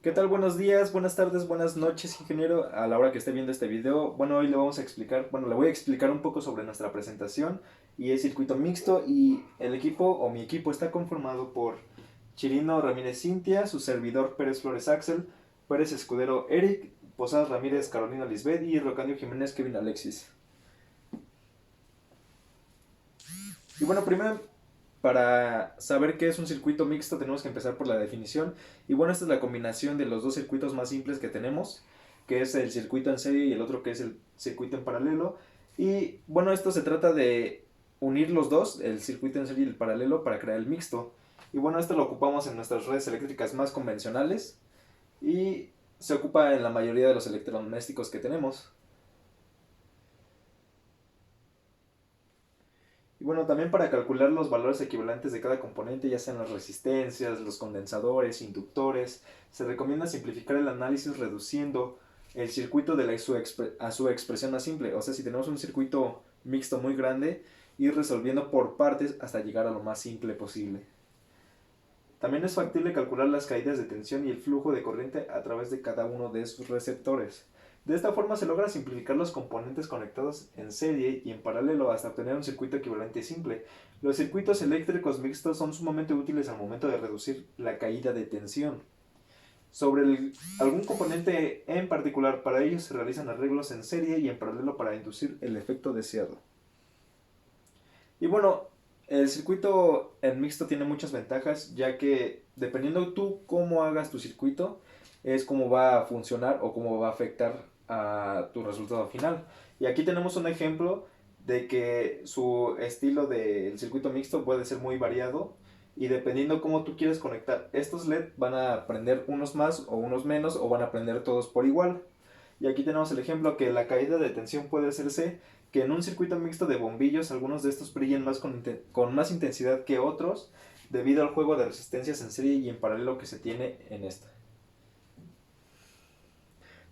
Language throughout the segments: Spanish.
¿Qué tal? Buenos días, buenas tardes, buenas noches, ingeniero, a la hora que esté viendo este video. Bueno, hoy le vamos a explicar, le voy a explicar un poco sobre nuestra presentación y el circuito mixto y el equipo o mi equipo está conformado por Chirino Ramírez Cintia, su servidor Pérez Flores Axel, Pérez Escudero Eric, Posadas Ramírez Carolina Lisbeth y Rocandio Jiménez Kevin Alexis. Y bueno, primero para saber qué es un circuito mixto tenemos que empezar por la definición. Y bueno, esta es la combinación de los dos circuitos más simples que tenemos, que es el circuito en serie y el otro que es el circuito en paralelo. Y bueno, esto se trata de unir los dos, el circuito en serie y el paralelo, para crear el mixto. Y bueno, esto lo ocupamos en nuestras redes eléctricas más convencionales y se ocupa en la mayoría de los electrodomésticos que tenemos. Y bueno, también para calcular los valores equivalentes de cada componente, ya sean las resistencias, los condensadores, inductores, se recomienda simplificar el análisis reduciendo el circuito a su expresión más simple. O sea, si tenemos un circuito mixto muy grande, ir resolviendo por partes hasta llegar a lo más simple posible. También es factible calcular las caídas de tensión y el flujo de corriente a través de cada uno de sus receptores. De esta forma se logra simplificar los componentes conectados en serie y en paralelo hasta obtener un circuito equivalente simple. Los circuitos eléctricos mixtos son sumamente útiles al momento de reducir la caída de tensión. Algún componente en particular, para ello se realizan arreglos en serie y en paralelo para inducir el efecto deseado. Y bueno, el circuito en mixto tiene muchas ventajas, ya que dependiendo tú cómo hagas tu circuito, es cómo va a funcionar o cómo va a afectar a tu resultado final. Y aquí tenemos un ejemplo de que su estilo del circuito mixto puede ser muy variado y dependiendo cómo tú quieres conectar estos LED van a prender unos más o unos menos o van a prender todos por igual. Y aquí tenemos el ejemplo que la caída de tensión puede hacerse que en un circuito mixto de bombillos algunos de estos brillen más con más intensidad que otros debido al juego de resistencias en serie y en paralelo que se tiene en esta.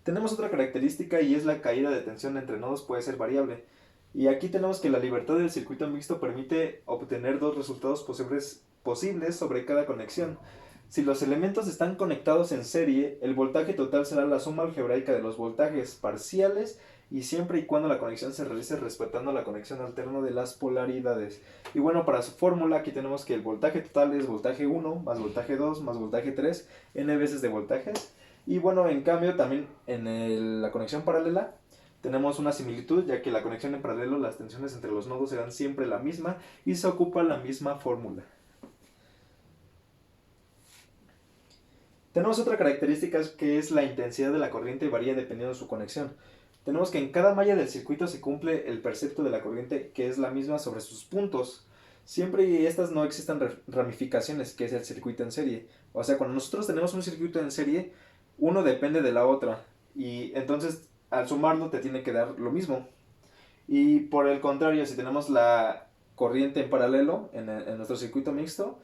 Tenemos otra característica y es la caída de tensión entre nodos puede ser variable. Y aquí tenemos que la libertad del circuito mixto permite obtener dos resultados posibles sobre cada conexión. Si los elementos están conectados en serie, el voltaje total será la suma algebraica de los voltajes parciales y siempre y cuando la conexión se realice respetando la conexión alterna de las polaridades. Y bueno, para su fórmula aquí tenemos que el voltaje total es voltaje 1 más voltaje 2 más voltaje 3, n veces de voltajes. Y bueno, en cambio también en la conexión paralela tenemos una similitud, ya que la conexión en paralelo las tensiones entre los nodos serán siempre la misma y se ocupa la misma fórmula. Tenemos otra característica que es la intensidad de la corriente varía dependiendo de su conexión. Tenemos que en cada malla del circuito se cumple el percepto de la corriente que es la misma sobre sus puntos. Siempre y estas no existan ramificaciones, que es el circuito en serie. O sea, cuando nosotros tenemos un circuito en serie, uno depende de la otra. Y entonces al sumarlo te tiene que dar lo mismo. Y por el contrario, si tenemos la corriente en paralelo en nuestro circuito mixto,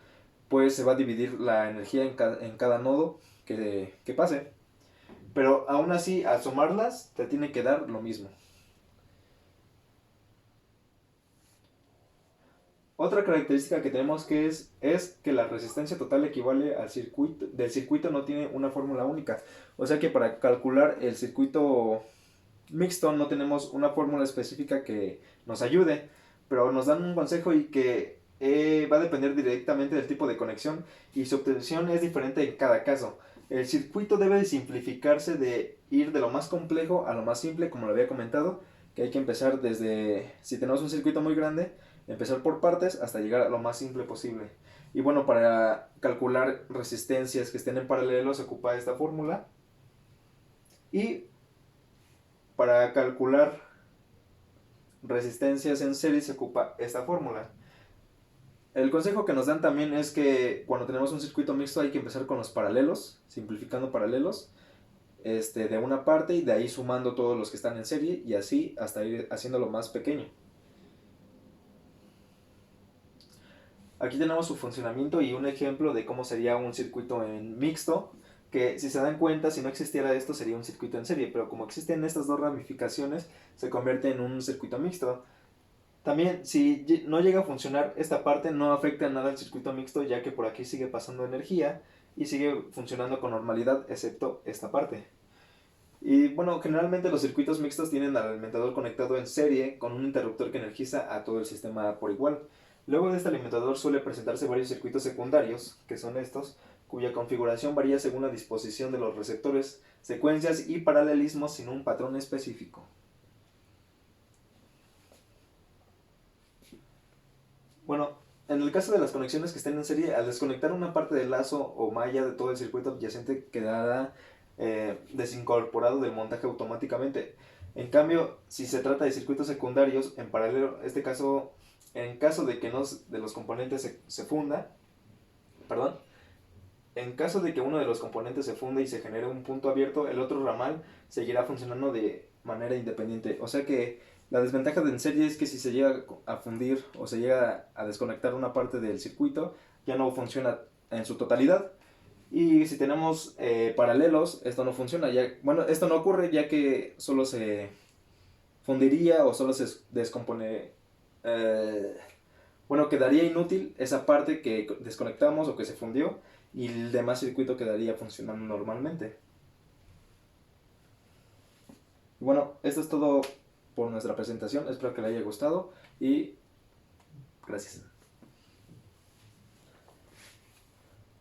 pues se va a dividir la energía en cada nodo que pase. Pero aún así, al sumarlas, te tiene que dar lo mismo. Otra característica que tenemos es que la resistencia total equivale al circuito, del circuito no tiene una fórmula única. O sea que para calcular el circuito mixto no tenemos una fórmula específica que nos ayude, pero nos dan un consejo y que va a depender directamente del tipo de conexión y su obtención es diferente en cada caso. El circuito debe de simplificarse de ir de lo más complejo a lo más simple, como lo había comentado, que hay que empezar desde, si tenemos un circuito muy grande, empezar por partes hasta llegar a lo más simple posible. Y bueno, para calcular resistencias que estén en paralelo se ocupa esta fórmula. Y para calcular resistencias en serie se ocupa esta fórmula. El consejo que nos dan también es que cuando tenemos un circuito mixto hay que empezar con los paralelos, simplificando paralelos de una parte y de ahí sumando todos los que están en serie y así hasta ir haciéndolo más pequeño. Aquí tenemos su funcionamiento y un ejemplo de cómo sería un circuito en mixto, que si se dan cuenta, si no existiera esto sería un circuito en serie, pero como existen estas dos ramificaciones, se convierte en un circuito mixto. También, si no llega a funcionar esta parte, no afecta en nada al circuito mixto, ya que por aquí sigue pasando energía y sigue funcionando con normalidad, excepto esta parte. Y bueno, generalmente los circuitos mixtos tienen al alimentador conectado en serie con un interruptor que energiza a todo el sistema por igual. Luego de este alimentador suele presentarse varios circuitos secundarios, que son estos, cuya configuración varía según la disposición de los receptores, secuencias y paralelismos sin un patrón específico. Bueno, en el caso de las conexiones que estén en serie, al desconectar una parte del lazo o malla de todo el circuito adyacente quedará desincorporado del montaje automáticamente. En cambio, si se trata de circuitos secundarios, en paralelo, este caso, en caso de que no de los componentes se funda, perdón, en caso de que uno de los componentes se funde y se genere un punto abierto, el otro ramal seguirá funcionando de manera independiente. O sea que la desventaja de en serie es que si se llega a fundir o se llega a desconectar una parte del circuito, ya no funciona en su totalidad. Y si tenemos paralelos, esto no funciona. Bueno, esto no ocurre ya que solo se fundiría o solo se descompone. Bueno, quedaría inútil esa parte que desconectamos o que se fundió y el demás circuito quedaría funcionando normalmente. Bueno, esto es todo por nuestra presentación. Espero que le haya gustado y gracias.